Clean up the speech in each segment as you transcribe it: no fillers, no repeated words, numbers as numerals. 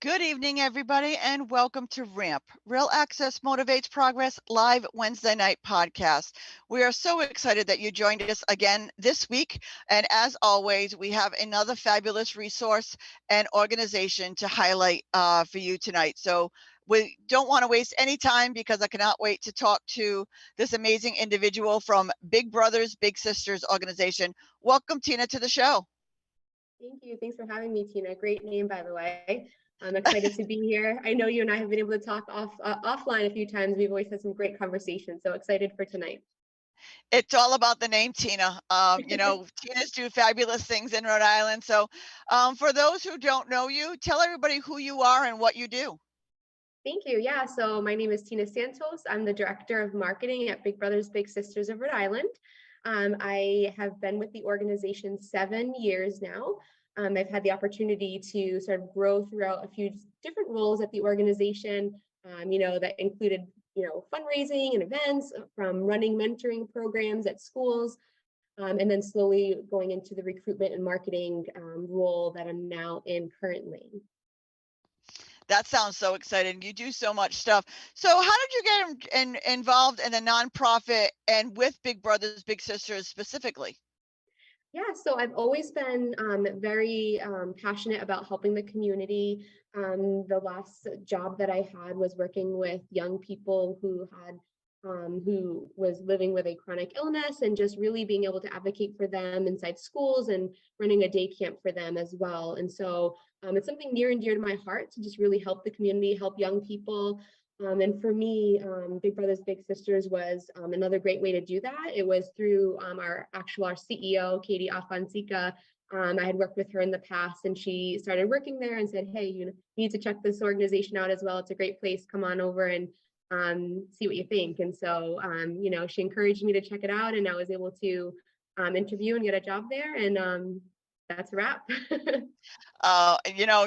Good evening, everybody, and welcome to RAMP, Real Access Motivates Progress live Wednesday night podcast. We are so excited that you joined us again this week. And as always, we have another fabulous resource and organization to highlight for you tonight. So we don't want to waste any time because I cannot wait to talk to this amazing individual from Big Brothers Big Sisters organization. Welcome, Tina, to the show. Thank you. Thanks for having me, Tina. Great name, by the way. I'm excited to be here. I know you and I have been able to talk offline a few times. We've always had some great conversations. So excited for tonight. It's all about the name Tina. Tinas do fabulous things in Rhode Island. So for those who don't know you, tell everybody who you are and what you do. Thank you. Yeah, so my name is Tina Santos. I'm the Director of Marketing at Big Brothers Big Sisters of Rhode Island. I have been with the organization 7 years now. I've had the opportunity to sort of grow throughout a few different roles at the organization, that included, fundraising and events, from running mentoring programs at schools, and then slowly going into the recruitment and marketing role that I'm now in currently. That sounds so exciting. You do so much stuff. So how did you get involved in a nonprofit and with Big Brothers Big Sisters specifically? Yeah, so I've always been very passionate about helping the community. The last job that I had was working with young people who was living with a chronic illness, and just really being able to advocate for them inside schools and running a day camp for them as well. And so it's something near and dear to my heart to just really help the community, help young people. And for me, Big Brothers Big Sisters was another great way to do that. It was through our CEO, Katie Afonseca. I had worked with her in the past, and she started working there and said, "Hey, you need to check this organization out as well. It's a great place. Come on over and see what you think." And so, she encouraged me to check it out, and I was able to interview and get a job there. And that's a wrap.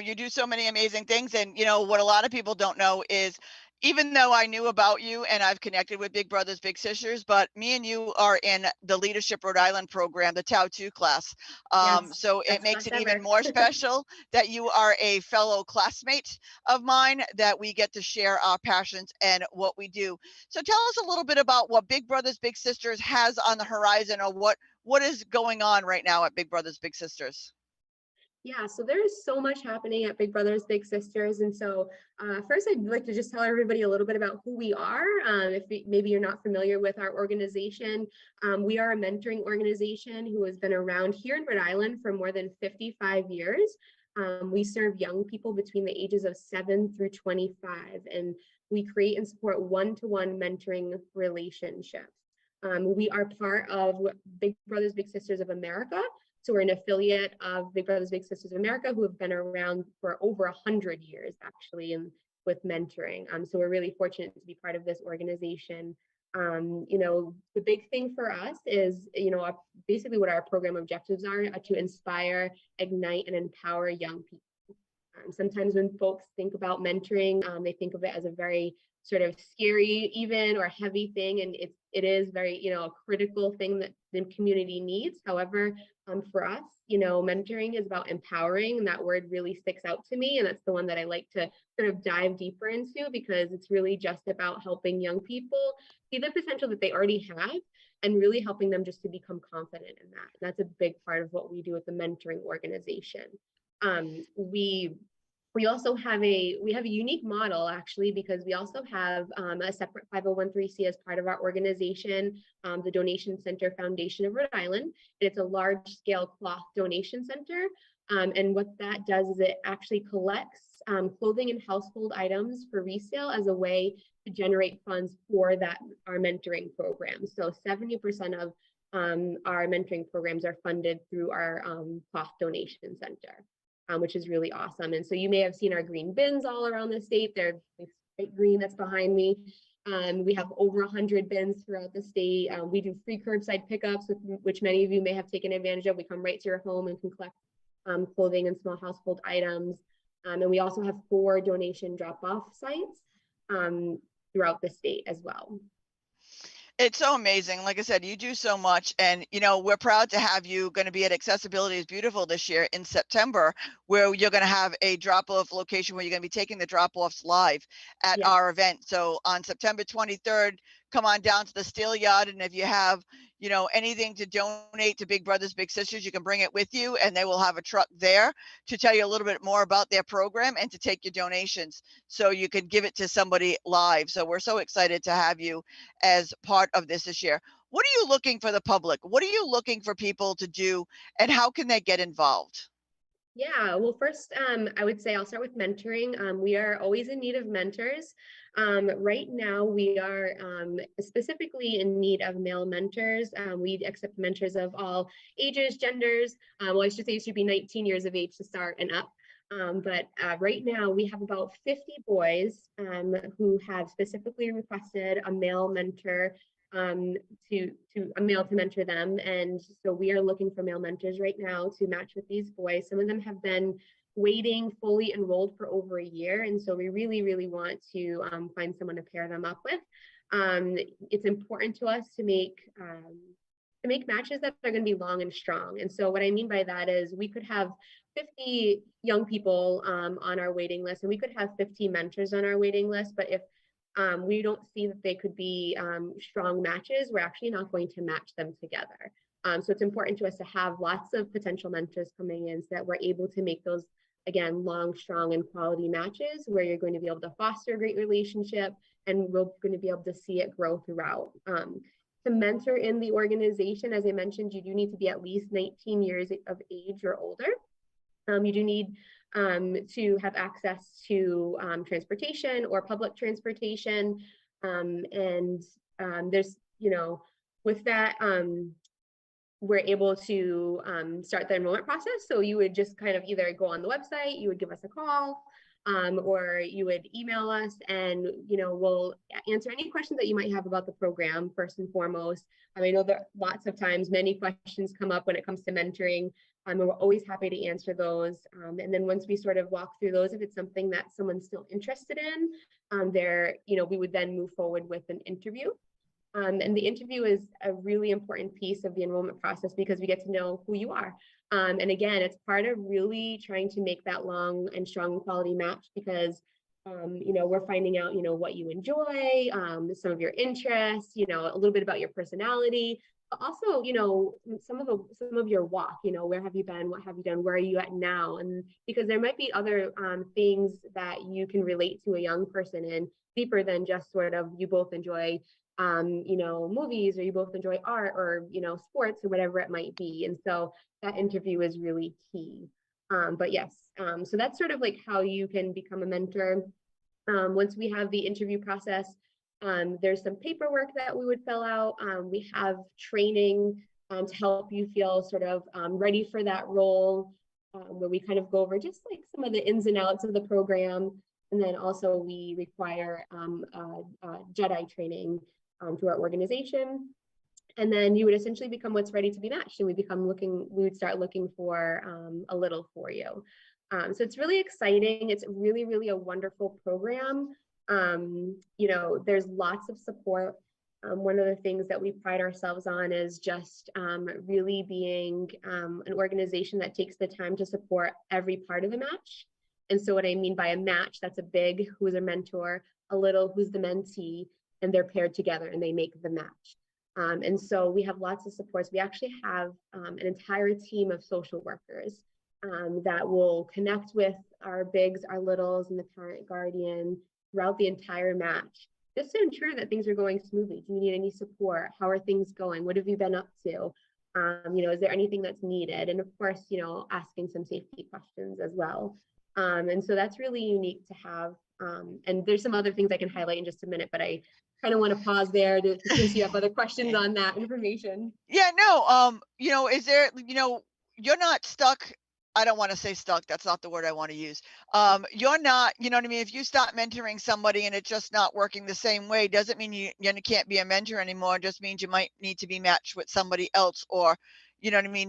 You do so many amazing things. And, what a lot of people don't know is even though I knew about you and I've connected with Big Brothers Big Sisters, but me and you are in the Leadership Rhode Island program, the Tau 2 class. Yes, So it makes it even more special that you are a fellow classmate of mine, that we get to share our passions and what we do. So tell us a little bit about what Big Brothers Big Sisters has on the horizon, or what is going on right now at Big Brothers Big Sisters. Yeah, so there is so much happening at Big Brothers Big Sisters. And so first, I'd like to just tell everybody a little bit about who we are. Maybe you're not familiar with our organization, we are a mentoring organization who has been around here in Rhode Island for more than 55 years. We serve young people between the ages of 7 through 25, and we create and support one-to-one mentoring relationships. We are part of Big Brothers Big Sisters of America. So we're an affiliate of Big Brothers Big Sisters of America, who have been around for over 100 years, actually, and with mentoring. So we're really fortunate to be part of this organization. The big thing for us is, basically what our program objectives are to inspire, ignite, and empower young people. Sometimes when folks think about mentoring, they think of it as a very sort of scary, even, or heavy thing, and it is very, a critical thing that the community needs. However, for us, mentoring is about empowering, and that word really sticks out to me, and that's the one that I like to sort of dive deeper into, because it's really just about helping young people see the potential that they already have, and really helping them just to become confident in that. And that's a big part of what we do with the mentoring organization. We also have a unique model, actually, because we also have a separate 501(c) as part of our organization, the Donation Center Foundation of Rhode Island. And it's a large-scale cloth donation center. And what that does is it actually collects clothing and household items for resale as a way to generate funds for our mentoring program. So 70% of our mentoring programs are funded through our cloth donation center. Which is really awesome. And so you may have seen our green bins all around the state. They're bright green that's behind me. We have over 100 bins throughout the state. We do free curbside pickups, which many of you may have taken advantage of. We come right to your home and can collect clothing and small household items. And we also have 4 donation drop-off sites throughout the state as well. It's so amazing. Like I said, you do so much. And, we're proud to have you going to be at Accessibility is Beautiful this year in September, where you're going to have a drop off location where you're going to be taking the drop offs live at Yes. our event. So on September 23rd, come on down to the Steel Yard. And if you have, anything to donate to Big Brothers Big Sisters, you can bring it with you, and they will have a truck there to tell you a little bit more about their program and to take your donations so you can give it to somebody live. So we're so excited to have you as part of this year. What are you looking for the public? What are you looking for people to do, and how can they get involved? Yeah, well, first, I would say I'll start with mentoring. We are always in need of mentors. Right now, we are specifically in need of male mentors. We accept mentors of all ages, genders. Well, I should say it should be 19 years of age to start and up. But right now, we have about 50 boys who have specifically requested a male mentor to a male to mentor them. And so we are looking for male mentors right now to match with these boys. Some of them have been waiting fully enrolled for over a year. And so we really, really want to find someone to pair them up with. It's important to us to make matches that are going to be long and strong. And so what I mean by that is we could have 50 young people on our waiting list, and we could have 50 mentors on our waiting list. But if we don't see that they could be strong matches, we're actually not going to match them together. So it's important to us to have lots of potential mentors coming in so that we're able to make those, again, long, strong, and quality matches where you're going to be able to foster a great relationship and we're going to be able to see it grow throughout. To mentor in the organization, as I mentioned, you do need to be at least 19 years of age or older. You do need to have access to transportation or public transportation. And there's, with that, we're able to start the enrollment process. So you would just kind of either go on the website, you would give us a call, or you would email us, and we'll answer any questions that you might have about the program first and foremost. I know that lots of times many questions come up when it comes to mentoring, and we're always happy to answer those. And then once we sort of walk through those, if it's something that someone's still interested in, we would then move forward with an interview. And the interview is a really important piece of the enrollment process because we get to know who you are. And again, it's part of really trying to make that long and strong quality match because, we're finding out, what you enjoy, some of your interests, a little bit about your personality, but also, some of your walk, where have you been, what have you done, where are you at now? And because there might be other things that you can relate to a young person in deeper than just sort of you both enjoy movies, or you both enjoy art, or sports, or whatever it might be. And so that interview is really key. But yes, so that's sort of like how you can become a mentor. Once we have the interview process, there's some paperwork that we would fill out. We have training to help you feel sort of ready for that role, where we kind of go over just like some of the ins and outs of the program. And then also we require Jedi training to our organization. And then you would essentially become what's ready to be matched. And we would start looking for a little for you. So it's really exciting. It's really, really a wonderful program. There's lots of support. One of the things that we pride ourselves on is just really being an organization that takes the time to support every part of the match. And so what I mean by a match, that's a big, who's a mentor, a little, who's the mentee, and they're paired together and they make the match. And so we have lots of supports. We actually have an entire team of social workers that will connect with our bigs, our littles, and the parent guardian throughout the entire match, just to ensure that things are going smoothly. Do you need any support? How are things going? What have you been up to? Is there anything that's needed? And of course, asking some safety questions as well. And so that's really unique to have. And there's some other things I can highlight in just a minute, but I kind of want to pause there in case you have other questions on that information. Yeah, no, is there, you're not stuck. I don't want to say stuck. That's not the word I want to use. You're not, you know what I mean? If you start mentoring somebody and it's just not working the same way, doesn't mean you can't be a mentor anymore. It just means you might need to be matched with somebody else, or,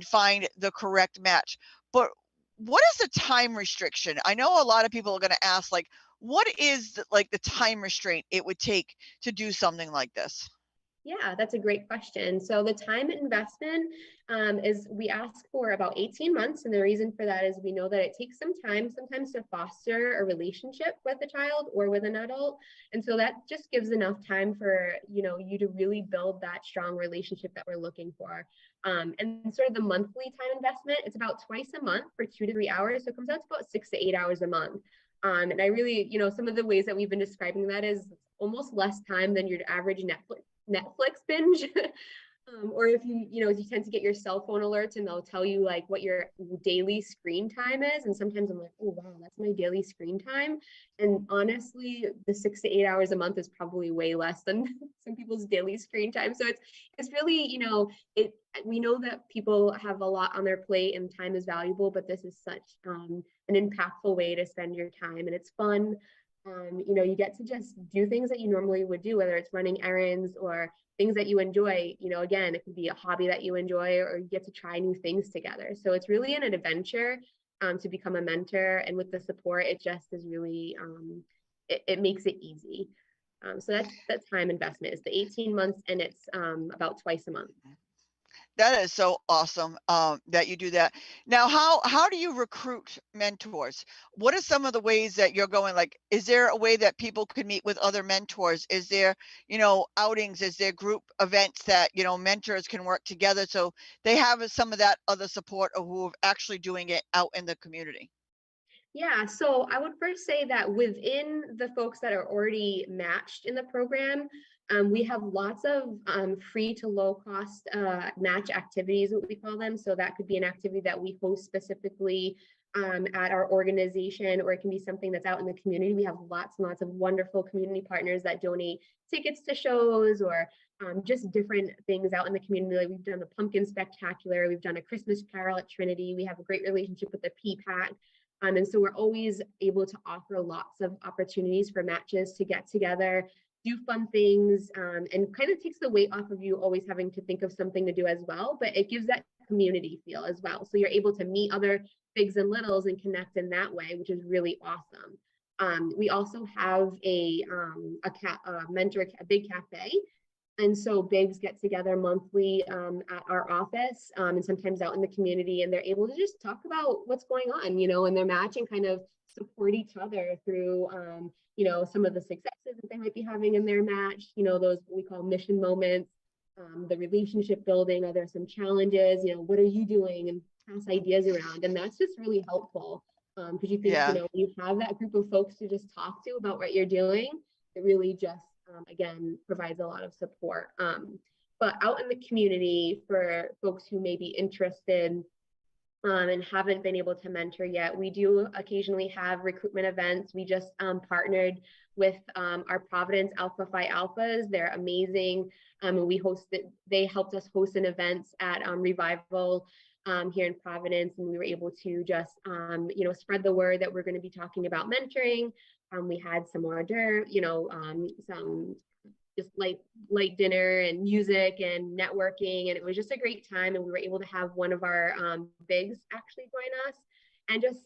find the correct match. But what is the time restriction? I know a lot of people are going to ask, like, what is the time restraint it would take to do something like this? Yeah, that's a great question. So the time investment is we ask for about 18 months. And the reason for that is we know that it takes some time sometimes to foster a relationship with a child or with an adult. And so that just gives enough time for, you to really build that strong relationship that we're looking for. And sort of the monthly time investment, it's about twice a month for 2 to 3 hours. So it comes out to about 6 to 8 hours a month. And I really, some of the ways that we've been describing that is almost less time than your average Netflix binge. Or if you tend to get your cell phone alerts and they'll tell you like what your daily screen time is. And sometimes I'm like, oh, wow, that's my daily screen time. And honestly, the 6 to 8 hours a month is probably way less than some people's daily screen time. So it's really, we know that people have a lot on their plate and time is valuable, but this is such an impactful way to spend your time, and it's fun. You get to just do things that you normally would do, whether it's running errands or things that you enjoy. Again, it could be a hobby that you enjoy, or you get to try new things together. So it's really an adventure to become a mentor. And with the support, it just is really, it makes it easy. So that's time investment is the 18 months, and it's about twice a month. That is so awesome, that you do that. Now, how do you recruit mentors? What are some of the ways that you're going? Like, is there a way that people could meet with other mentors? Is there, outings? Is there group events that, mentors can work together so they have some of that other support of who are actually doing it out in the community? Yeah, so I would first say that within the folks that are already matched in the program, we have lots of free to low cost match activities, what we call them. So that could be an activity that we host specifically at our organization, or it can be something that's out in the community. We have lots and lots of wonderful community partners that donate tickets to shows or just different things out in the community. Like we've done the Pumpkin Spectacular, we've done a Christmas Carol at Trinity. We have a great relationship with the PPAC. And so we're always able to offer lots of opportunities for matches to get together, do fun things, and kind of takes the weight off of you always having to think of something to do as well, but it gives that community feel as well. So you're able to meet other bigs and littles and connect in that way, which is really awesome. We also have a big cafe. And so bigs get together monthly at our office and sometimes out in the community, and they're able to just talk about what's going on, in their match, and kind of support each other through, some of the successes that they might be having in their match, those what we call mission moments, the relationship building. Are there some challenges? What are you doing? And pass ideas around. And that's just really helpful because you think, Yeah. you have that group of folks to just talk to about what you're doing. It really just again, provides a lot of support. But out in the community, for folks who may be interested and haven't been able to mentor yet, we do occasionally have recruitment events. We just partnered with our Providence Alpha Phi Alphas. They're amazing. They helped us host an event at Revival here in Providence, and we were able to just, spread the word that we're going to be talking about mentoring. We had some hors d'oeuvres, some just light dinner and music and networking, and it was just a great time. And we were able to have one of our bigs actually join us and just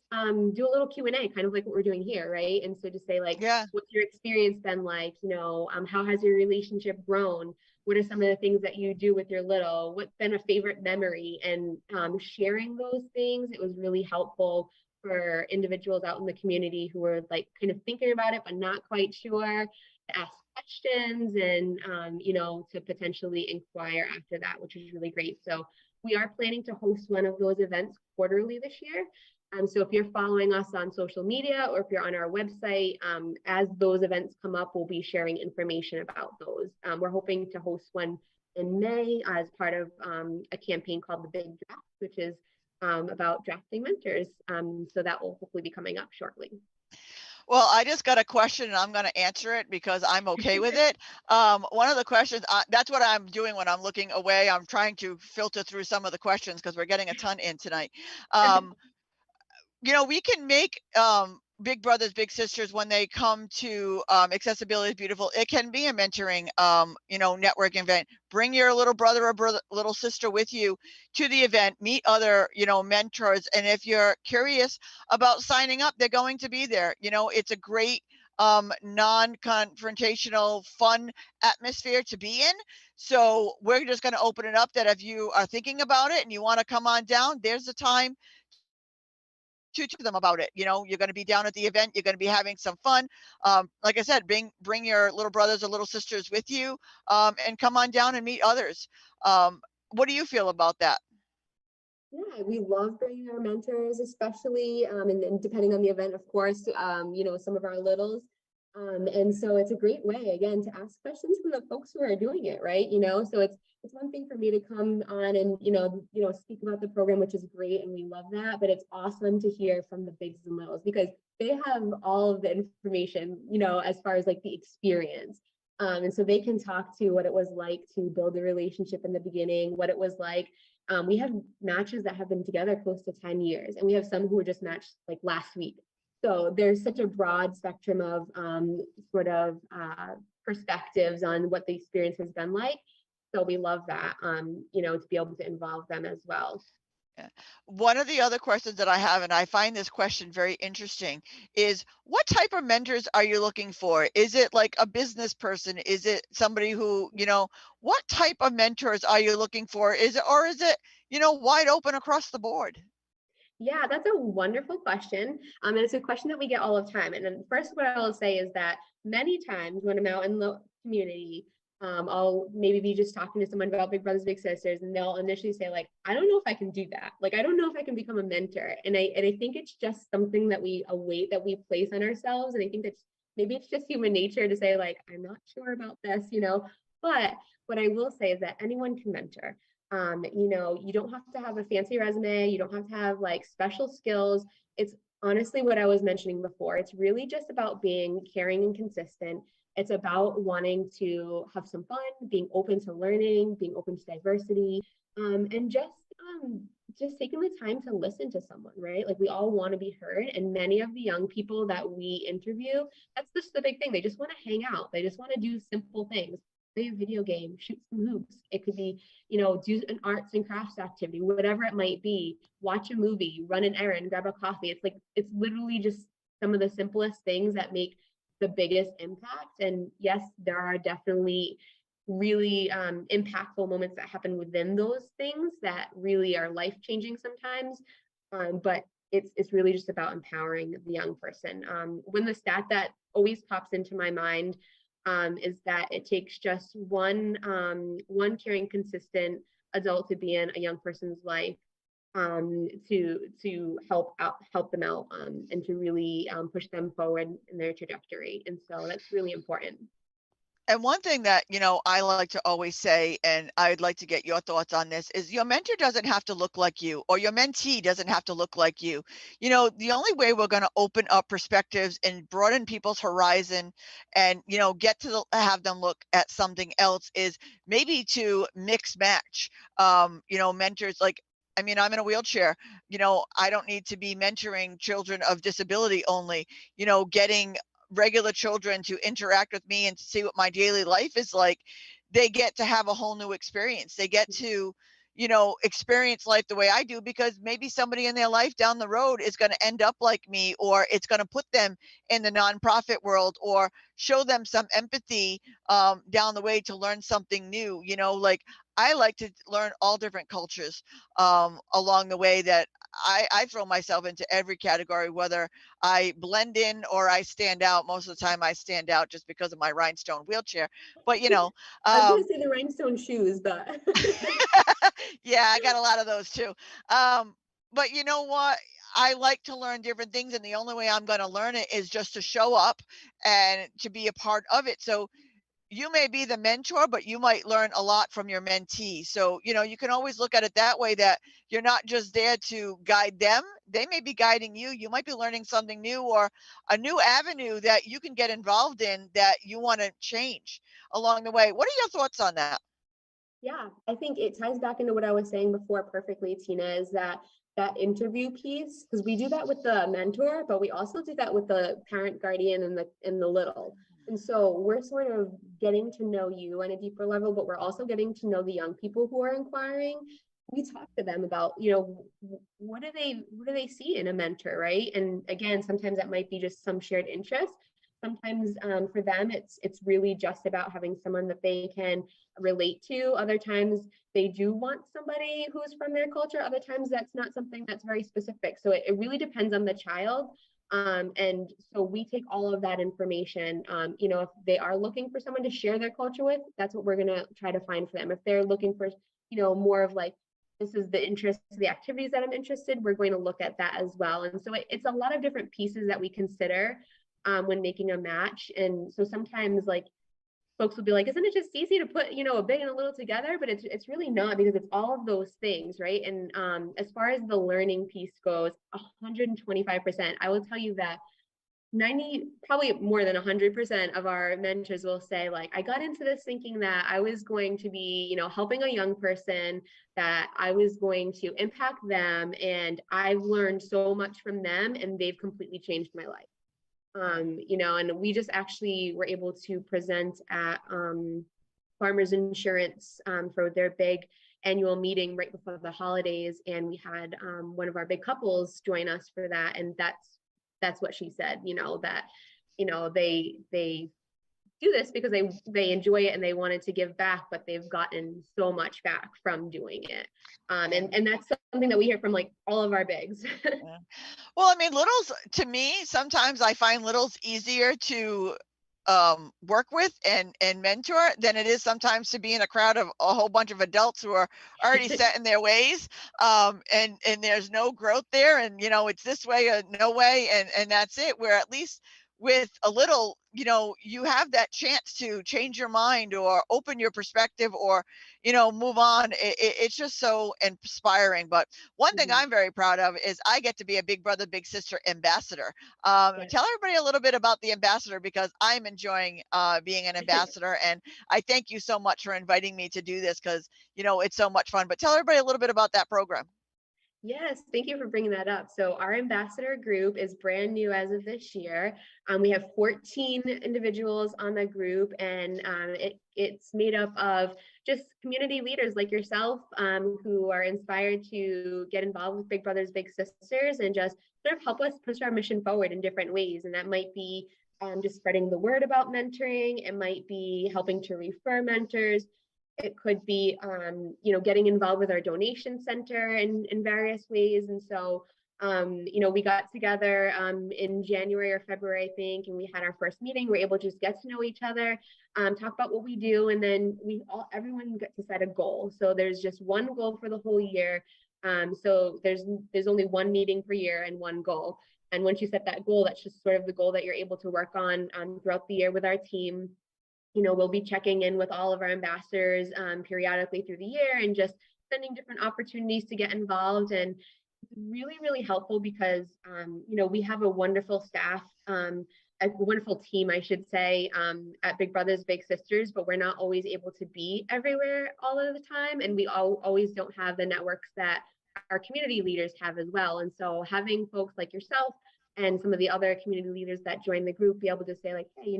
do a little Q&A, kind of like what we're doing here, right? And so to say like, Yeah. what's your experience been like? How has your relationship grown? What are some of the things that you do with your little? What's been a favorite memory? And sharing those things, it was really helpful for individuals out in the community who were like kind of thinking about it, but not quite sure, to ask questions and, to potentially inquire after that, which is really great. So we are planning to host one of those events quarterly this year. So if you're following us on social media, or if you're on our website, as those events come up, we'll be sharing information about those. We're hoping to host one in May as part of a campaign called the Big Draft, which is about drafting mentors. So that will hopefully be coming up shortly. Well, I just got a question and I'm going to answer it because I'm okay with it. One of the questions, that's what I'm doing when I'm looking away. I'm trying to filter through some of the questions because we're getting a ton in tonight. We can make big brothers, big sisters when they come to Accessibility is Beautiful. It can be a mentoring, networking event. Bring your little brother or little sister with you to the event, meet other, mentors. And if you're curious about signing up, they're going to be there. It's a great non-confrontational, fun atmosphere to be in. So we're just going to open it up that if you are thinking about it and you want to come on down, there's the time to them about it. You know, you're going to be down at the event, you're going to be having some fun. Like I said, bring your little brothers or little sisters with you, and come on down and meet others. What do you feel about that? Yeah, we love bringing our mentors, especially, and depending on the event, of course, some of our littles. And so it's a great way, again, to ask questions from the folks who are doing it, right? So it's one thing for me to come on and, speak about the program, which is great, and we love that, but it's awesome to hear from the bigs and littles because they have all of the information, as far as like the experience. And so they can talk to what it was like to build a relationship in the beginning, what it was like. We have matches that have been together close to 10 years, and we have some who were just matched like last week. So there's such a broad spectrum of perspectives on what the experience has been like. So we love that, to be able to involve them as well. Yeah. One of the other questions that I have, and I find this question very interesting, is what type of mentors are you looking for? Is it like a business person? Is it somebody who, what type of mentors are you looking for? Or is it, wide open across the board? Yeah, that's a wonderful question. And it's a question that we get all the time. And then first, what I will say is that many times when I'm out in the community, I'll maybe be just talking to someone about Big Brothers Big Sisters, and they'll initially say like, I don't know if I can do that. Like, I don't know if I can become a mentor. And I think it's just something that a weight that we place on ourselves. And I think that's maybe it's just human nature to say like, I'm not sure about this, But what I will say is that anyone can mentor. You don't have to have a fancy resume. You don't have to have like special skills. It's honestly what I was mentioning before. It's really just about being caring and consistent. It's about wanting to have some fun, being open to learning, being open to diversity, and just taking the time to listen to someone, right? Like we all want to be heard. And many of the young people that we interview, that's just the big thing. They just want to hang out. They just want to do simple things. Play a video game, shoot some hoops. It could be, do an arts and crafts activity, whatever it might be, watch a movie, run an errand, grab a coffee. It's literally just some of the simplest things that make the biggest impact. And yes, there are definitely really impactful moments that happen within those things that really are life-changing sometimes. But it's really just about empowering the young person. When the stat that always pops into my mind is that it takes just one caring, consistent adult to be in a young person's life to help them out and to really push them forward in their trajectory. And so that's really important. And one thing that, I like to always say, and I'd like to get your thoughts on this, is your mentor doesn't have to look like you, or your mentee doesn't have to look like you. The only way we're going to open up perspectives and broaden people's horizon and, get to have them look at something else is maybe to mix match, mentors like, I'm in a wheelchair. I don't need to be mentoring children of disability only, getting regular children to interact with me and to see what my daily life is like. They get to have a whole new experience. They get to, experience life the way I do, because maybe somebody in their life down the road is going to end up like me, or it's going to put them in the nonprofit world, or show them some empathy down the way to learn something new. Like I like to learn all different cultures along the way. That I throw myself into every category, whether I blend in or I stand out. Most of the time I stand out just because of my rhinestone wheelchair. But I was gonna say the rhinestone shoes, but yeah, I got a lot of those too. But you know what? I like to learn different things, and the only way I'm going to learn it is just to show up and to be a part of it. So you may be the mentor, but you might learn a lot from your mentee. So, you can always look at it that way, that you're not just there to guide them. They may be guiding you. You might be learning something new, or a new avenue that you can get involved in that you want to change along the way. What are your thoughts on that? yeah, I think it ties back into what I was saying before perfectly, Tina, is that interview piece, because we do that with the mentor, but we also do that with the parent, guardian, and the little. And so we're sort of getting to know you on a deeper level, but we're also getting to know the young people who are inquiring. We talk to them about, what do they see in a mentor, right? And again, sometimes that might be just some shared interest, sometimes for them, it's really just about having someone that they can relate to. Other times they do want somebody who's from their culture. Other times that's not something that's very specific. So it really depends on the child. And so we take all of that information. If they are looking for someone to share their culture with, that's what we're going to try to find for them. If they're looking for, more of like, this is the interest, the activities that I'm interested, we're going to look at that as well. And so it's a lot of different pieces that we consider when making a match. And so sometimes like folks will be like, isn't it just easy to put, a big and a little together? But it's really not, because it's all of those things, right? And as far as the learning piece goes, 125%, I will tell you that 90, probably more than 100% of our mentors will say, like, I got into this thinking that I was going to be, helping a young person, that I was going to impact them. And I've learned so much from them, and they've completely changed my life. And we just actually were able to present at Farmers Insurance for their big annual meeting right before the holidays. And we had one of our big couples join us for that. And that's what she said, that, they do this because they enjoy it and they wanted to give back, but they've gotten so much back from doing it. And that's something that we hear from like all of our bigs. Yeah. Well, I mean, littles, to me, sometimes I find littles easier to work with and mentor than it is sometimes to be in a crowd of a whole bunch of adults who are already set in their ways, and there's no growth there, and it's this way or no way, and that's it. Where at least with a little, you have that chance to change your mind or open your perspective, or move on. It's just so inspiring. But one thing I'm very proud of is I get to be a Big Brother Big Sister ambassador. Yes. Tell everybody a little bit about the ambassador, because I'm enjoying being an ambassador, and I thank you so much for inviting me to do this, because it's so much fun. But tell everybody a little bit about that program. Yes, thank you for bringing that up. So our ambassador group is brand new as of this year. We have 14 individuals on the group, and it's made up of just community leaders like yourself, who are inspired to get involved with Big Brothers Big Sisters and just sort of help us push our mission forward in different ways. And that might be just spreading the word about mentoring. It might be helping to refer mentors. It could be, getting involved with our donation center in various ways. And so, we got together in January or February, I think, and we had our first meeting. We're able to just get to know each other, talk about what we do, and then everyone gets to set a goal. So there's just one goal for the whole year. So there's only one meeting per year and one goal. And once you set that goal, that's just sort of the goal that you're able to work on throughout the year with our team. We'll be checking in with all of our ambassadors periodically through the year and just sending different opportunities to get involved. And it's really, really helpful because, we have a wonderful staff, a wonderful team, I should say, at Big Brothers Big Sisters, but we're not always able to be everywhere all of the time. And we always don't have the networks that our community leaders have as well. And so having folks like yourself and some of the other community leaders that join the group be able to say like, hey,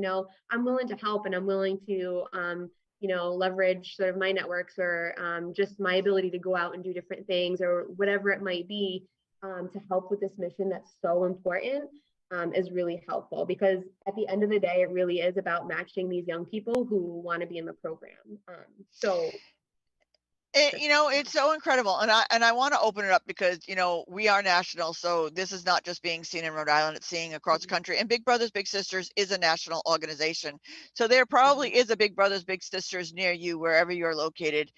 I'm willing to help, and I'm willing to, leverage sort of my networks or just my ability to go out and do different things or whatever it might be to help with this mission that's so important, is really helpful, because at the end of the day, it really is about matching these young people who want to be in the program. It's so incredible. And I want to open it up because, we are national. So this is not just being seen in Rhode Island, it's seeing across the country. And Big Brothers Big Sisters is a national organization. So there probably is a Big Brothers Big Sisters near you, wherever you're located,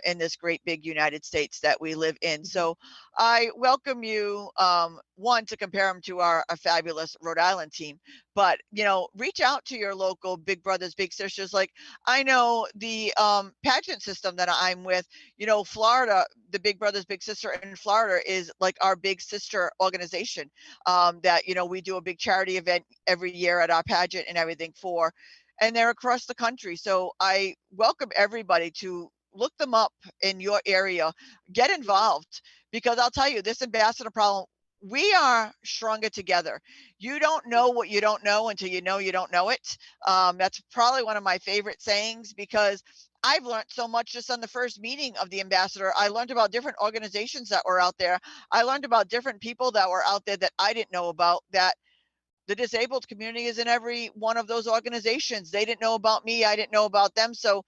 in this great big United States that we live in. So I welcome you, one, to compare them to a fabulous Rhode Island team, but, reach out to your local Big Brothers Big Sisters. Like, I know the pageant system that I'm with, Florida, the Big Brothers Big Sister in Florida is like our big sister organization, that, we do a big charity event every year at our pageant and everything for, and they're across the country. So I welcome everybody to look them up in your area, get involved, because I'll tell you, this ambassador problem, we are stronger together. You don't know what you don't know until you don't know it. That's probably one of my favorite sayings, because I've learned so much just on the first meeting of the ambassador. I learned about different organizations that were out there. I learned about different people that were out there that I didn't know about, that the disabled community is in every one of those organizations. They didn't know about me, I didn't know about them. So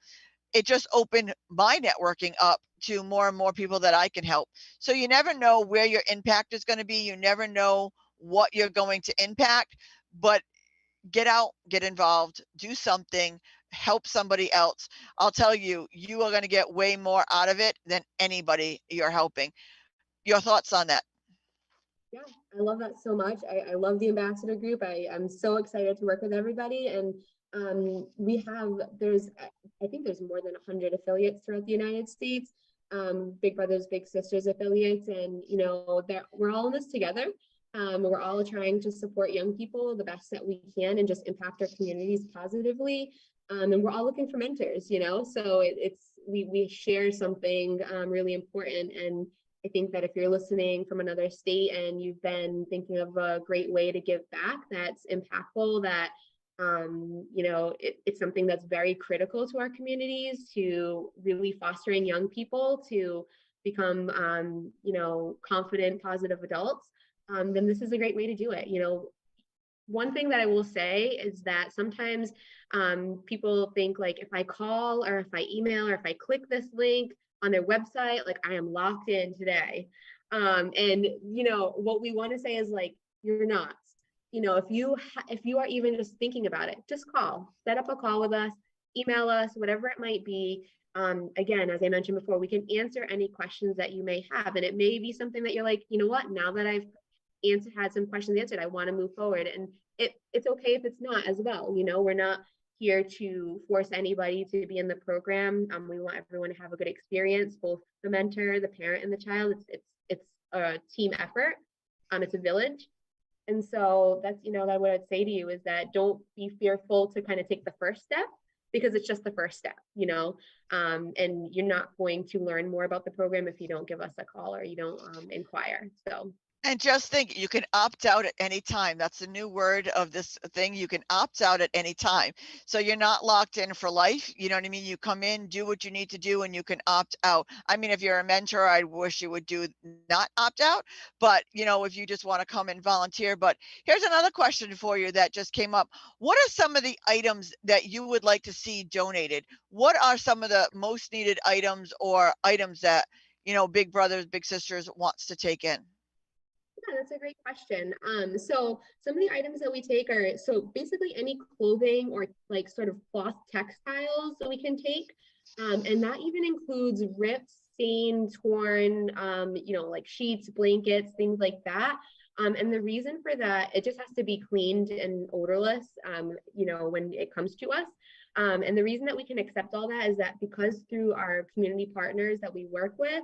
it just opened my networking up to more and more people that I can help. So you never know where your impact is going to be. You never know what you're going to impact, but get out, get involved, do something, help somebody else. I'll tell you, you are going to get way more out of it than anybody you're helping. Your thoughts on that? Yeah, I love that so much. I love the ambassador group. I'm so excited to work with everybody. And we have, I think there's more than 100 affiliates throughout the United States, Big Brothers, Big Sisters affiliates. And, you know, we're all in this together. We're all trying to support young people the best that we can and just impact our communities positively. And we're all looking for mentors, you know, so we share something really important. And I think that if you're listening from another state and you've been thinking of a great way to give back that's impactful, that you know, it's something that's very critical to our communities, to really fostering young people to become you know, confident, positive adults, then this is a great way to do it. You know, one thing that I will say is that sometimes people think like, if I call or if I email or if I click this link on their website, like I am locked in today. And you know, what we want to say is like, you're not. You know, if you are even just thinking about it, just call, set up a call with us, email us, whatever it might be. Again, as I mentioned before, we can answer any questions that you may have. And it may be something that you're like, you know what, now that I've had some questions answered, I want to move forward. And it's okay if it's not as well. You know, we're not here to force anybody to be in the program. We want everyone to have a good experience, both the mentor, the parent, and the child. It's a team effort. It's a village. And so that's, you know, that what I'd say to you is that don't be fearful to kind of take the first step, because it's just the first step, you know, and you're not going to learn more about the program if you don't give us a call or you don't inquire. So And just think, you can opt out at any time. That's the new word of this thing. You can opt out at any time. So you're not locked in for life. You know what I mean? You come in, do what you need to do, and you can opt out. I mean, if you're a mentor, I wish you would do not opt out. But, you know, if you just want to come and volunteer. But here's another question for you that just came up. What are some of the items that you would like to see donated? What are some of the most needed items or items that, you know, Big Brothers, Big Sisters wants to take in? yeah, that's a great question. So some of the items that we take are, so basically any clothing or like sort of cloth textiles that we can take. And that even includes ripped, stained, torn, you know, like sheets, blankets, things like that. And the reason for that, it just has to be cleaned and odorless, you know, when it comes to us. And the reason that we can accept all that is that because through our community partners that we work with,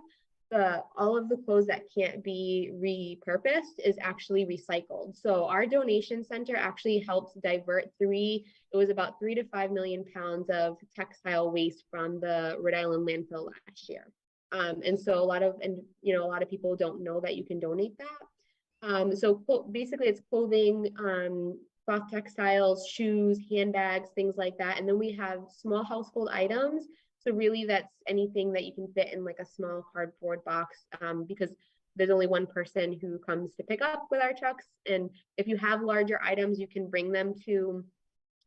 all of the clothes that can't be repurposed is actually recycled. So our donation center actually helps divert it was about 3 to 5 million pounds of textile waste from the Rhode Island landfill last year. And so a lot of people don't know that you can donate that. So basically it's clothing, cloth textiles, shoes, handbags, things like that. And then we have small household items. So really that's anything that you can fit in like a small cardboard box, because there's only one person who comes to pick up with our trucks. And if you have larger items, you can bring them to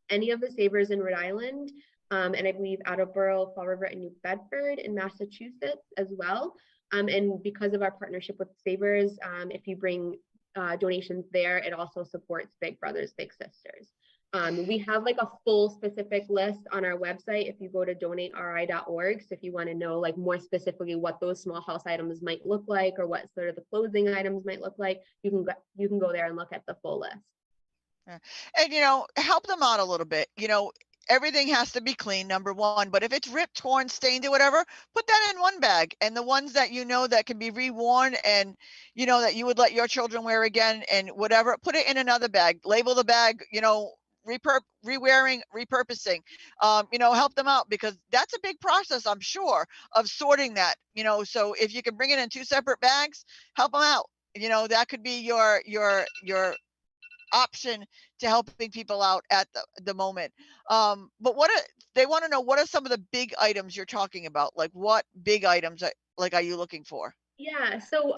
any of the Savers in Rhode Island. And I believe Attleboro, Fall River, and New Bedford in Massachusetts as well. And because of our partnership with Savers, if you bring donations there, it also supports Big Brothers, Big Sisters. We have like a full specific list on our website if you go to donateri.org. So if you want to know like more specifically what those small house items might look like or what sort of the clothing items might look like, you can go there and look at the full list. Yeah. And, you know, help them out a little bit. You know, everything has to be clean, number one. But if it's ripped, torn, stained, or whatever, put that in one bag. And the ones that you know that can be reworn and, you know, that you would let your children wear again and whatever, put it in another bag. Label the bag, you know, rewearing, repurposing, you know, help them out, because that's a big process, I'm sure, of sorting that, you know. So if you can bring it in two separate bags, help them out. You know, that could be your option to helping people out at the moment. But they want to know, what are some of the big items you're talking about? Like what big items are you looking for? Yeah, so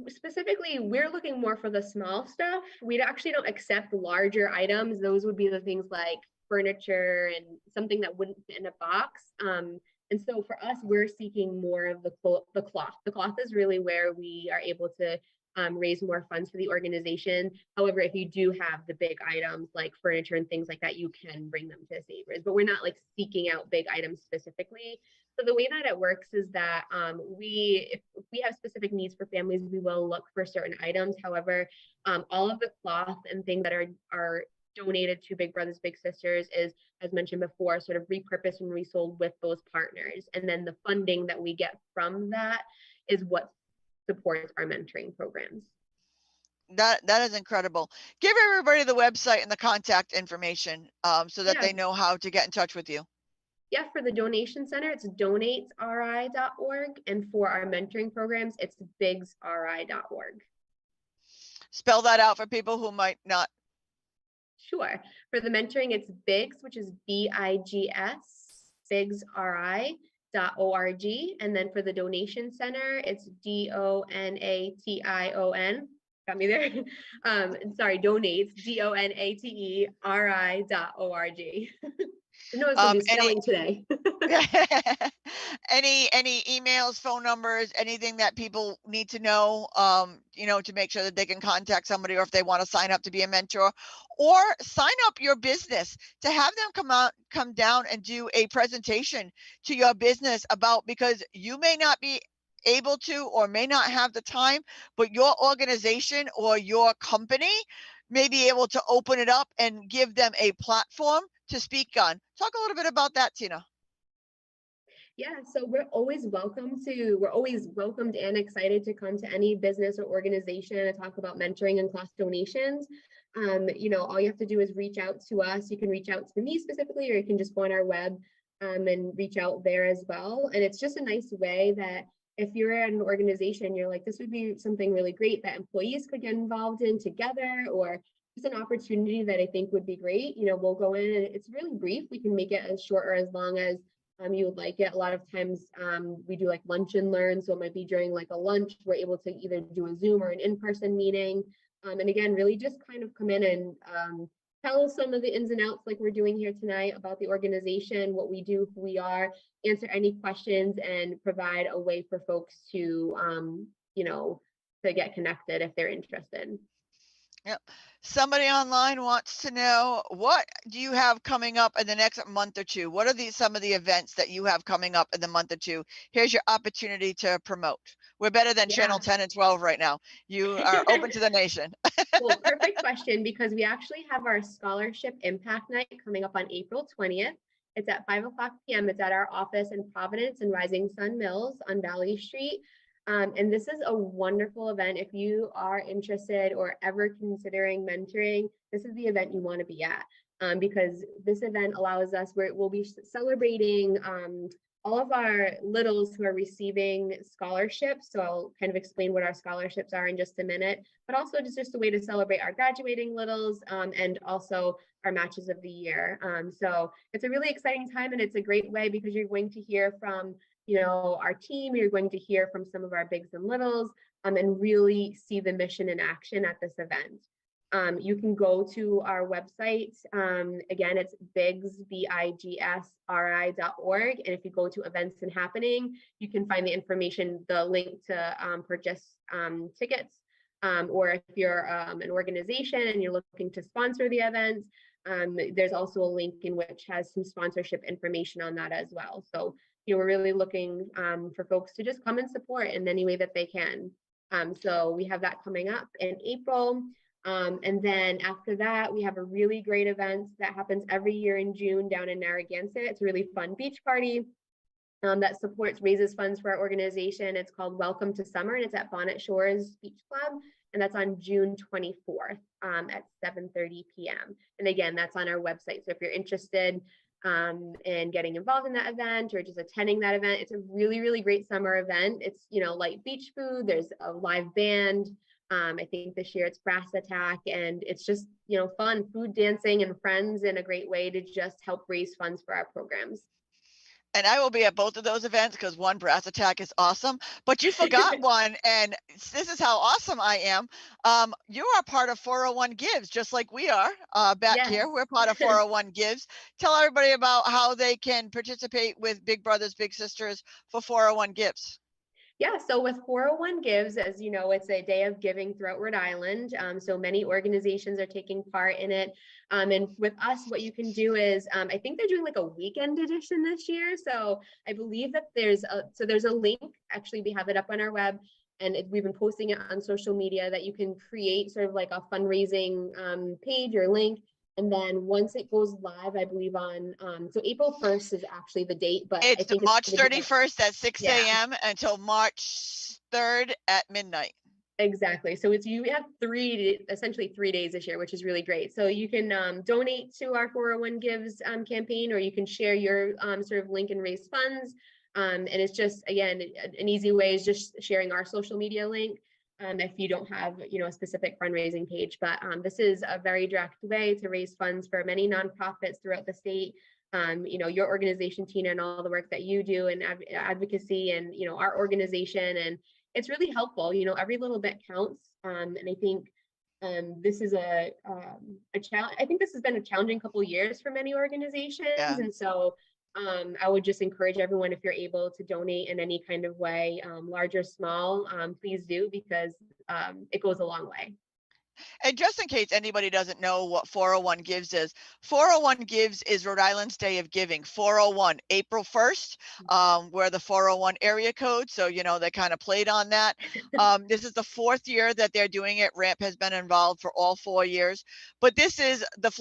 specifically, we're looking more for the small stuff. We actually don't accept larger items. Those would be the things like furniture and something that wouldn't fit in a box. And so for us, we're seeking more of the cloth. The cloth is really where we are able to raise more funds for the organization. However, if you do have the big items like furniture and things like that, you can bring them to Savers. But we're not like seeking out big items specifically. So the way that it works is that if we have specific needs for families, we will look for certain items. However, all of the cloth and things that are donated to Big Brothers Big Sisters is, as mentioned before, sort of repurposed and resold with those partners. And then the funding that we get from that is what supports our mentoring programs. That is incredible. Give everybody the website and the contact information so that Yeah, they know how to get in touch with you. yeah, for the donation center, it's donatesri.org. And for our mentoring programs, it's bigsri.org. Spell that out for people who might not. Sure. For the mentoring, it's BIGS, which is BIGS, bigsri.org. And then for the donation center, it's DONATION. Got me there. Sorry, donates, DONATERI.org. I know it's gonna do Any spelling today. any emails, phone numbers, anything that people need to know, to make sure that they can contact somebody, or if they want to sign up to be a mentor, or sign up your business to have them come down and do a presentation to your business about, because you may not be able to or may not have the time, but your organization or your company may be able to open it up and give them a platform to speak on. Talk a little bit about that, Tina. Yeah, so we're always welcomed and excited to come to any business or organization and talk about mentoring and class donations. All you have to do is reach out to us. You can reach out to me specifically, or you can just go on our web and reach out there as well. And it's just a nice way that if you're at an organization, you're like, this would be something really great that employees could get involved in together, or just an opportunity that I think would be great. We'll go in and it's really brief. We can make it as short or as long as you would like it. A lot of times we do like lunch and learn. So it might be during like a lunch, we're able to either do a Zoom or an in-person meeting. And again, really just kind of come in and tell us some of the ins and outs like we're doing here tonight about the organization, what we do, who we are, answer any questions, and provide a way for folks to, to get connected if they're interested. Yep. Somebody online wants to know, what do you have coming up in the next month or two? What are some of the events that you have coming up in the month or two? Here's your opportunity to promote. We're better than channel 10 and 12 right now. You are open to the nation. Well, perfect question, because we actually have our scholarship impact night coming up on April 20th. It's at 5:00 p.m. It's at our office in Providence and Rising Sun Mills on Valley Street. And this is a wonderful event. If you are interested or ever considering mentoring, this is the event you want to be at, because this event allows us, where we'll be celebrating all of our littles who are receiving scholarships. So I'll kind of explain what our scholarships are in just a minute, but also just a way to celebrate our graduating littles and also our matches of the year. So it's a really exciting time, and it's a great way because you're going to hear from our team, you're going to hear from some of our bigs and littles, and really see the mission in action at this event. You can go to our website. Again, it's bigs, bigsri.org. And if you go to events and happening, you can find the information, the link to purchase tickets. Or if you're an organization and you're looking to sponsor the event, there's also a link in which has some sponsorship information on that as well. So we're really looking for folks to just come and support in any way that they can. So we have that coming up in April. And then after that, we have a really great event that happens every year in June down in Narragansett. It's a really fun beach party that raises funds for our organization. It's called Welcome to Summer, and it's at Bonnet Shores Beach Club. And that's on June 24th at 7:30 p.m. And again, that's on our website. So if you're interested and getting involved in that event or just attending that event, it's a really, really great summer event. It's, light beach food. There's a live band. I think this year it's Brass Attack, and it's just, fun, food, dancing, and friends, and a great way to just help raise funds for our programs. And I will be at both of those events because one, Brass Attack is awesome, but you forgot one, and this is how awesome I am. You are part of 401 Gives, just like we are back Yes. here. We're part of 401 Gives. Tell everybody about how they can participate with Big Brothers Big Sisters for 401 Gives. Yeah, so with 401 Gives, as you know, it's a day of giving throughout Rhode Island. So many organizations are taking part in it. And with us, what you can do is, I think they're doing like a weekend edition this year. So I believe that there's a link. Actually, we have it up on our web, and we've been posting it on social media that you can create sort of like a fundraising page or link. And then once it goes live, I believe on, so April 1st is actually the date, but I It's think it's March going to be like, 31st at 6 yeah. a.m. until March 3rd at midnight. Exactly. So you have essentially 3 days this year, which is really great. So you can donate to our 401 Gives campaign, or you can share your sort of link and raise funds. And it's just, again, an easy way is just sharing our social media link if you don't have, a specific fundraising page. But this is a very direct way to raise funds for many nonprofits throughout the state. Your organization, Tina, and all the work that you do and advocacy and, our organization. And it's really helpful. Every little bit counts. And I think this is a challenge. I think this has been a challenging couple of years for many organizations. Yeah. And so I would just encourage everyone, if you're able to donate in any kind of way, large or small, please do, because it goes a long way. And just in case anybody doesn't know what 401 Gives is, 401 Gives is Rhode Island's Day of Giving. 401, April 1st, we're the 401 area code. So, they kind of played on that. This is the 4th year that they're doing it. RAMP has been involved for all 4 years. But this is the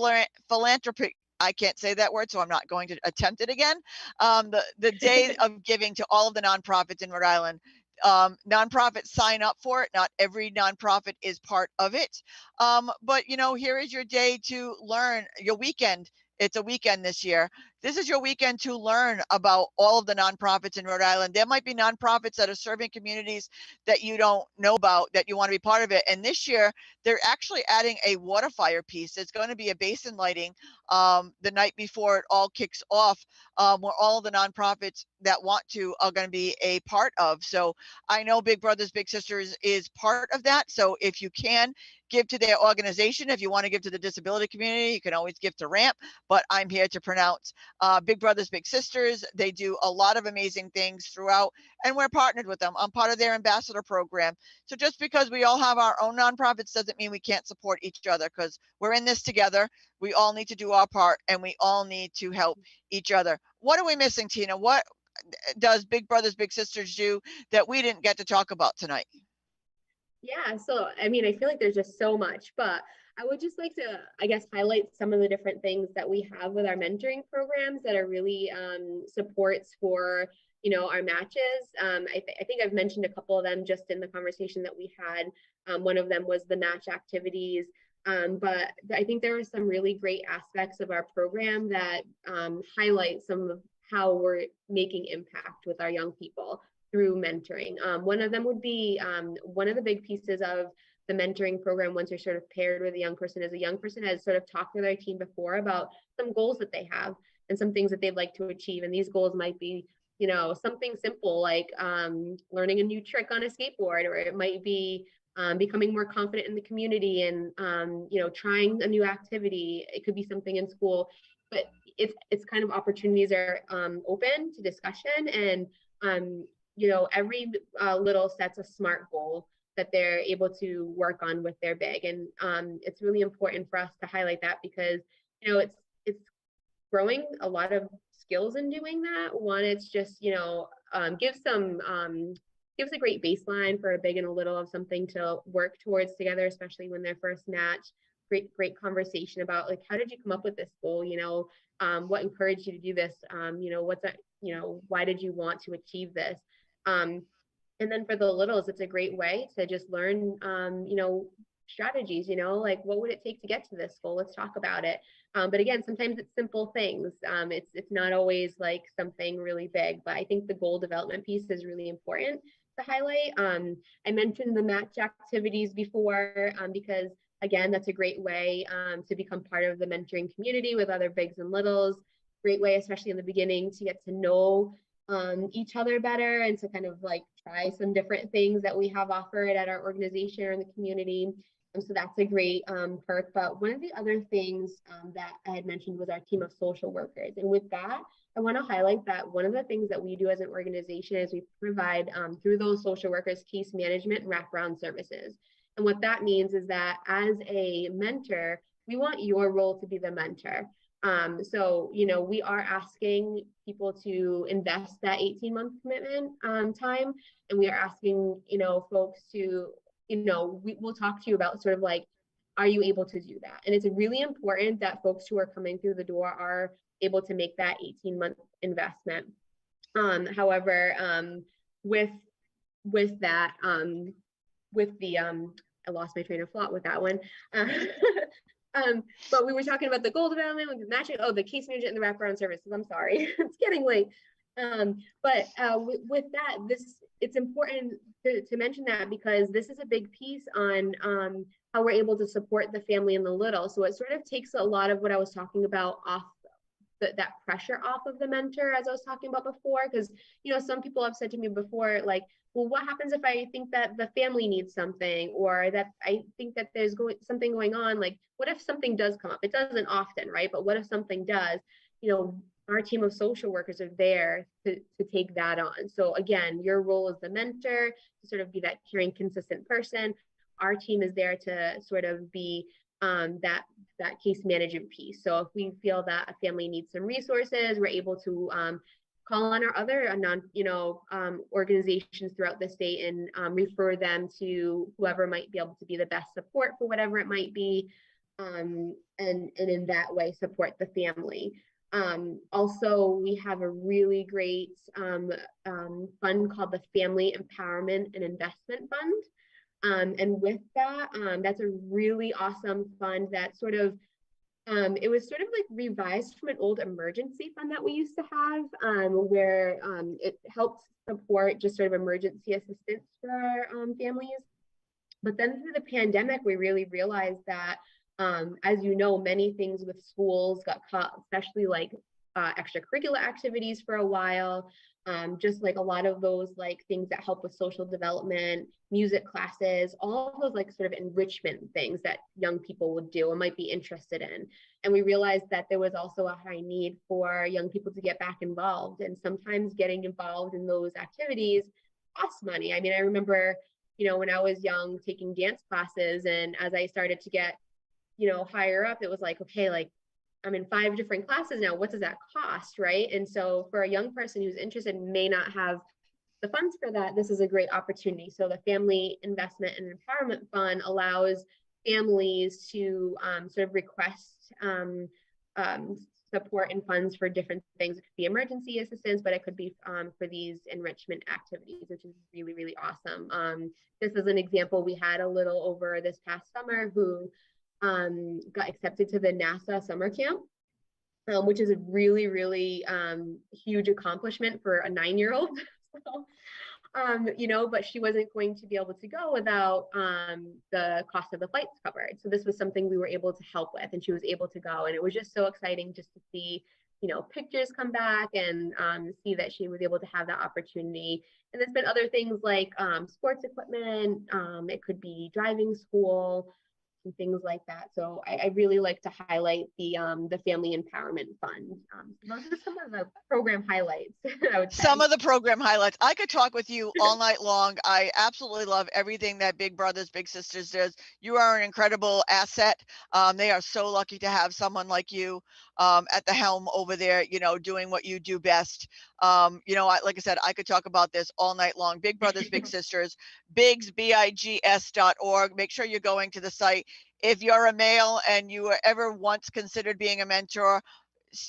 philanthropic, I can't say that word, so I'm not going to attempt it again. The day of giving to all of the nonprofits in Rhode Island. Nonprofits sign up for it. Not every nonprofit is part of it. But here is your day to learn, your weekend. It's a weekend this year. This is your weekend to learn about all of the nonprofits in Rhode Island. There might be nonprofits that are serving communities that you don't know about, that you want to be part of it. And this year, they're actually adding a water fire piece. It's going to be a basin lighting the night before it all kicks off, where all of the nonprofits that want to are going to be a part of. So I know Big Brothers Big Sisters is part of that. So if you can give to their organization, if you want to give to the disability community, you can always give to RAMP. But I'm here to pronounce Big Brothers Big Sisters. They do a lot of amazing things throughout, and we're partnered with them. I'm part of their ambassador program. So just because we all have our own nonprofits doesn't mean we can't support each other, because we're in this together. We all need to do our part, and we all need to help each other. What are we missing, Tina? What does Big Brothers Big Sisters do that we didn't get to talk about tonight? Yeah, so I mean, I feel like there's just so much, but I would just like to, I guess, highlight some of the different things that we have with our mentoring programs that are really supports for, our matches. I think I've mentioned a couple of them just in the conversation that we had. One of them was the match activities. But I think there are some really great aspects of our program that highlight some of how we're making impact with our young people through mentoring. One of them would be one of the big pieces of the mentoring program, once you're sort of paired with a young person, is a young person has sort of talked with their team before about some goals that they have and some things that they'd like to achieve. And these goals might be, something simple like learning a new trick on a skateboard, or it might be becoming more confident in the community and, trying a new activity. It could be something in school, but it's kind of opportunities are open to discussion, and every little sets a SMART goal that they're able to work on with their big. And it's really important for us to highlight that, because, it's growing a lot of skills in doing that. One, it's just, gives a great baseline for a big and a little of something to work towards together, especially when they're first match. Great conversation about, like, how did you come up with this goal? What encouraged you to do this? What's that, why did you want to achieve this? And then for the littles, it's a great way to just learn, strategies, like, what would it take to get to this goal? Let's talk about it. But again, sometimes it's simple things. It's not always like something really big, but I think the goal development piece is really important to highlight. I mentioned the match activities before, because again, that's a great way to become part of the mentoring community with other bigs and littles. great way, especially in the beginning, to get to know each other better and to kind of like try some different things that we have offered at our organization or in the community. So that's a great perk. But one of the other things that I had mentioned was our team of social workers. And with that, I want to highlight that one of the things that we do as an organization is we provide through those social workers case management and wraparound services. And what that means is that as a mentor, we want your role to be the mentor. So, we are asking people to invest that 18-month commitment time, and we are asking, folks to, we'll talk to you about sort of like, are you able to do that? And it's really important that folks who are coming through the door are able to make that 18-month investment. However, with that, with the, I lost my train of thought with that one. But we were talking about the goal development, with matching, the case management and the wraparound services. I'm sorry, it's getting late. But with that, it's important to mention that, because this is a big piece on how we're able to support the family and the little. So it sort of takes a lot of what I was talking about off, that pressure off of the mentor, as I was talking about before. Because some people have said to me before, like, well, what happens if I think that the family needs something, or that I think that there's something going on? Like, what if something does come up? It doesn't often, right? But what if something does? Our team of social workers are there to take that on. So again, your role as the mentor, to sort of be that caring, consistent person. Our team is there to sort of be that case management piece. So if we feel that a family needs some resources, we're able to call on our other organizations throughout the state and refer them to whoever might be able to be the best support for whatever it might be, and in that way support the family. Also, we have a really great fund called the Family Empowerment and Investment Fund. And with that, that's a really awesome fund that sort of, it was sort of like revised from an old emergency fund that we used to have, where it helped support just sort of emergency assistance for our families. But then through the pandemic, we really realized that, as many things with schools got cut, especially like extracurricular activities for a while. Just like a lot of those like things that help with social development, music classes, all of those like sort of enrichment things that young people would do and might be interested in. And we realized that there was also a high need for young people to get back involved. And sometimes getting involved in those activities costs money. I mean, I remember, when I was young taking dance classes, and as I started to get, higher up, it was like, okay, like I'm in 5 different classes now. What does that cost, right? And so for a young person who's interested, may not have the funds for that, this is a great opportunity. So the Family Investment and Empowerment Fund allows families to sort of request support and funds for different things. It could be emergency assistance, but it could be for these enrichment activities, which is really, really awesome. This is an example. We had a little over this past summer who got accepted to the NASA summer camp, which is a really, really huge accomplishment for a 9-year-old. So, but she wasn't going to be able to go without the cost of the flights covered. So this was something we were able to help with, and she was able to go. And it was just so exciting just to see, pictures come back and see that she was able to have that opportunity. And there's been other things like sports equipment. It could be driving school, and things like that. So I really like to highlight the Family Empowerment Fund. Those are some of the program highlights, I would say. Some of the program highlights. I could talk with you all night long. I absolutely love everything that Big Brothers Big Sisters does. You are an incredible asset. They are so lucky to have someone like you at the helm over there, doing what you do best. Like I said, I could talk about this all night long. Big Brothers Big Sisters, bigs, bigs.org. Make sure you're going to the site. If you're a male and you were ever once considered being a mentor,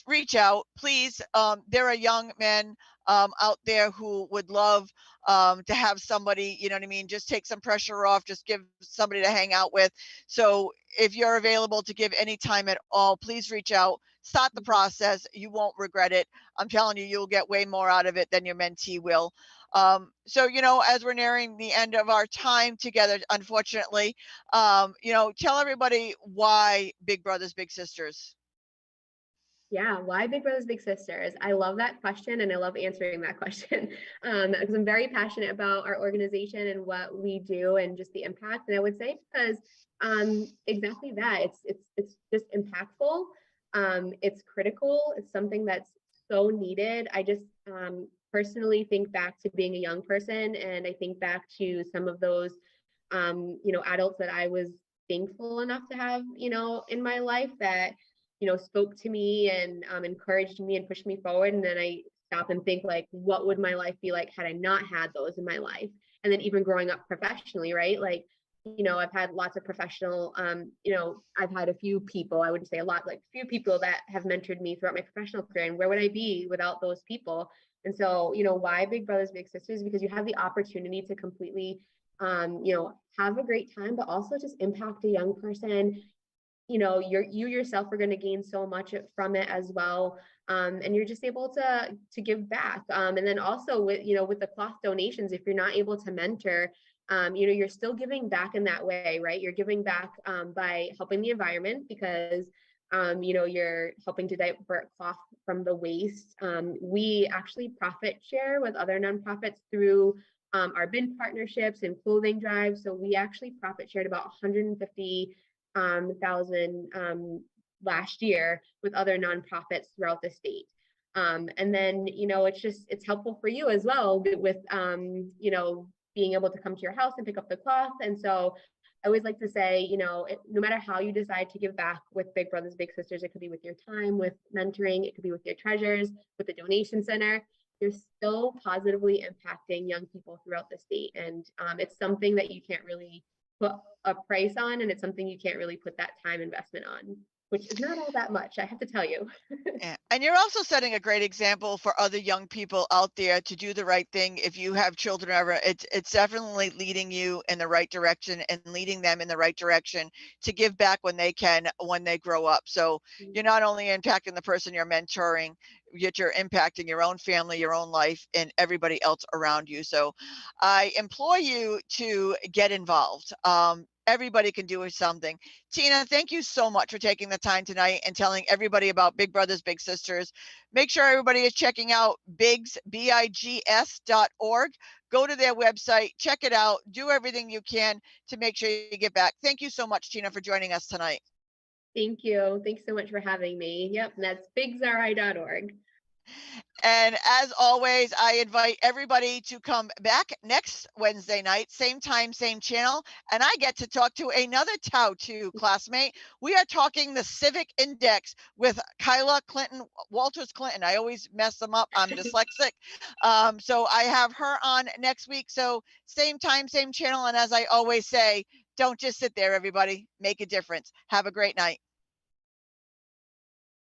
reach out, please. There are young men out there who would love to have somebody, just take some pressure off, just give somebody to hang out with. So if you're available to give any time at all, please reach out, start the process. You won't regret it. I'm telling you, you'll get way more out of it than your mentee will. So, as we're nearing the end of our time together, unfortunately, tell everybody why Big Brothers Big Sisters. Yeah, why Big Brothers Big Sisters? I love that question and I love answering that question because I'm very passionate about our organization and what we do and just the impact. And I would say because exactly that it's just impactful. It's critical. It's something that's so needed. I just personally think back to being a young person and I think back to some of those adults that I was thankful enough to have, in my life that spoke to me and encouraged me and pushed me forward. And then I stop and think like, what would my life be like had I not had those in my life? And then even growing up professionally, right? Like, I've had lots of professional, I've had a few people, I wouldn't say a lot, like few people that have mentored me throughout my professional career. And where would I be without those people? And so, why Big Brothers Big Sisters? Because you have the opportunity to completely, have a great time, but also just impact a young person. You yourself are going to gain so much from it as well, and you're just able to give back, and then also with the cloth donations, if you're not able to mentor, you're still giving back in that way, right? You're giving back by helping the environment because you're helping to divert cloth from the waste. We actually profit share with other nonprofits through our bin partnerships and clothing drives. So we actually profit shared about 150,000 last year with other nonprofits throughout the state. And then, it's helpful for you as well with, being able to come to your house and pick up the cloth. And so I always like to say, no matter how you decide to give back with Big Brothers Big Sisters, it could be with your time, with mentoring, it could be with your treasures, with the donation center, you're still positively impacting young people throughout the state. And it's something that you can't really put a price on, and it's something you can't really put that time investment on, which is not all that much, I have to tell you. Yeah. And you're also setting a great example for other young people out there to do the right thing. If you have children ever, it's definitely leading you in the right direction and leading them in the right direction to give back when they can, when they grow up. So you're not only impacting the person you're mentoring, yet you're impacting your own family, your own life, and everybody else around you. So I implore you to get involved. Everybody can do something. Tina, thank you so much for taking the time tonight and telling everybody about Big Brothers Big Sisters. Make sure everybody is checking out bigs.org. Go to their website, check it out, do everything you can to make sure you get back. Thank you so much, Tina, for joining us tonight. Thank you. Thanks so much for having me. Yep, that's bigsri.org. And as always, I invite everybody to come back next Wednesday night, same time, same channel. And I get to talk to another Tau 2 classmate. We are talking the Civic Index with Kyla Clinton, Walters Clinton. I always mess them up. I'm dyslexic. So I have her on next week. So same time, same channel. And as I always say, don't just sit there, everybody. Make a difference. Have a great night.